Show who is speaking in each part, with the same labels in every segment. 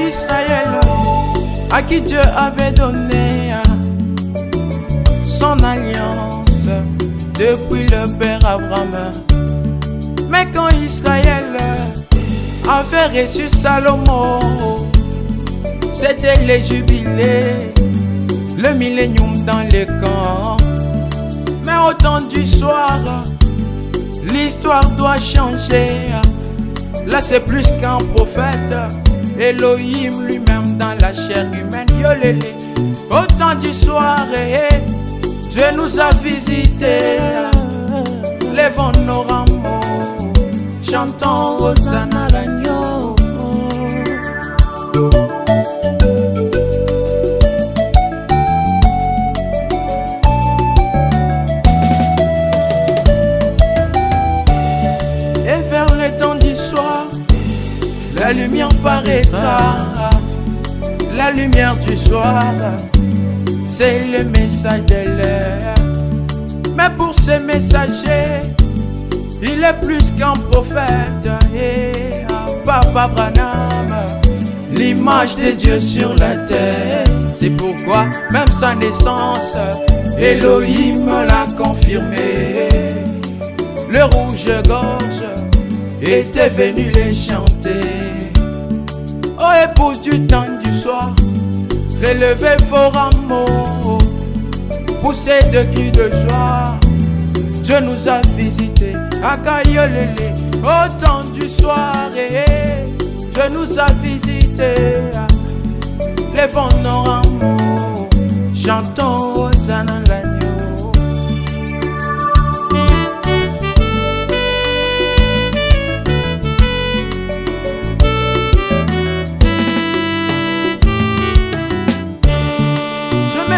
Speaker 1: d'Israël, à qui Dieu avait donné son alliance depuis le père Abraham. Mais quand Israël avait reçu Salomon, c'était les jubilés, le millénium dans les camps. Mais au temps du soir, l'histoire doit changer. Là c'est plus qu'un prophète, Elohim lui-même dans la chair humaine. Yolele. Au temps du soir, Dieu nous a visités. Lèvons nos rameaux, chantons Hosanna l'agneau. Et vers le temps du soir, la lumière paraîtra. La lumière du soir, c'est le message de l'heure. Mais pour ces messagers, il est plus qu'un prophète. Et Papa Branham, l'image de Dieu sur la terre. C'est pourquoi même sa naissance, Elohim l'a confirmé. Le rouge-gorge était venu les chanter. Ô épouse du temps du soir, relevez vos rameaux, poussez de cris de joie. Dieu nous a visités, Akayolele. Au temps du soir, Dieu nous a visités. Lèvons nos rameaux, chantons Hosanna l'agneau.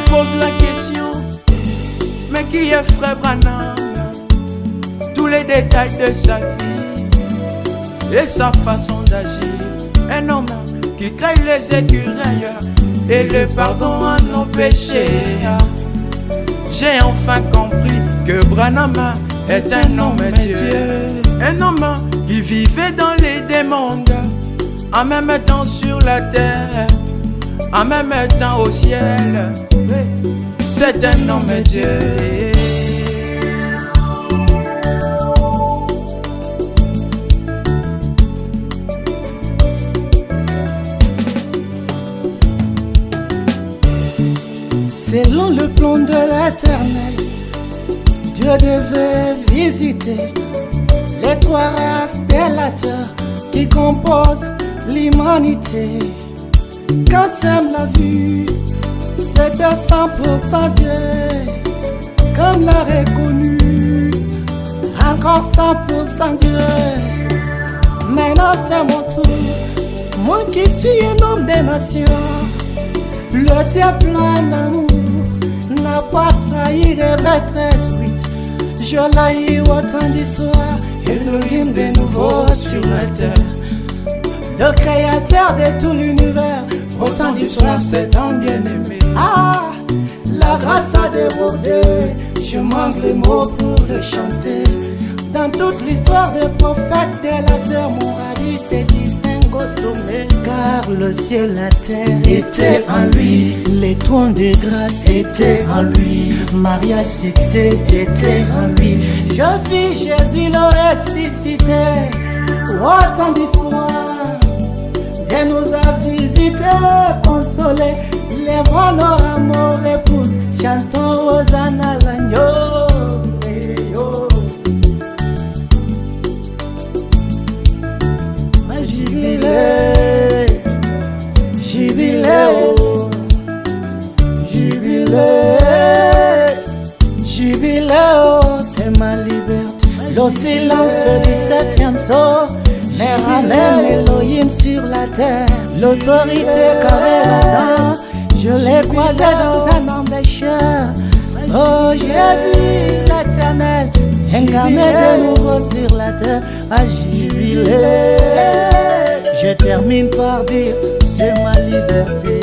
Speaker 1: Pose la question, mais qui est Frère Branham? Tous les détails de sa vie et sa façon d'agir. Un homme qui crée les écureuils et le pardon à nos péchés. J'ai enfin compris que Branham est un homme Dieu. Un homme qui vivait dans les démons, en même temps sur la terre, en même temps au ciel. C'est un homme Dieu.
Speaker 2: Selon le plan de l'Éternel, Dieu devait visiter les trois races de la terre qui composent l'humanité. Quand Sem l'a vu, c'était 100% Dieu. Comme l'a reconnu, encore 100% Dieu. Maintenant c'est mon tour, moi qui suis un homme des nations. Le Dieu plein d'amour n'a pas trahi Hébreux 13:8. Je l'ai eu au temps du soir, Elohim de nouveau sur la terre. Le créateur de tout l'univers, au temps du soir c'est un bien-aimé. Ah, la grâce a débordé, je manque les mots pour le chanter. Dans toute l'histoire des prophètes de la terre, mon radis se distingue au sommet. Car le ciel, la terre était en lui, les trônes de grâce étaient en lui, mariage, succès était en lui. Je vis Jésus le ressuscité, au temps du soir. Elle nous a visités, consolés, lèvons nos rameaux, épouse, chantons Hosanna l'agneau. Jubilé, jubilé, oh, jubilé, jubilé, oh, c'est ma liberté. Le silence du 7e sort, mais ramène Elohim sur la terre. L'autorité carrée là-dedans, je l'ai croisé dans un homme de chair. Oh, j'ai vu l'Éternel incarné de nouveau sur la terre, à jubiler. Je termine par dire, c'est ma liberté.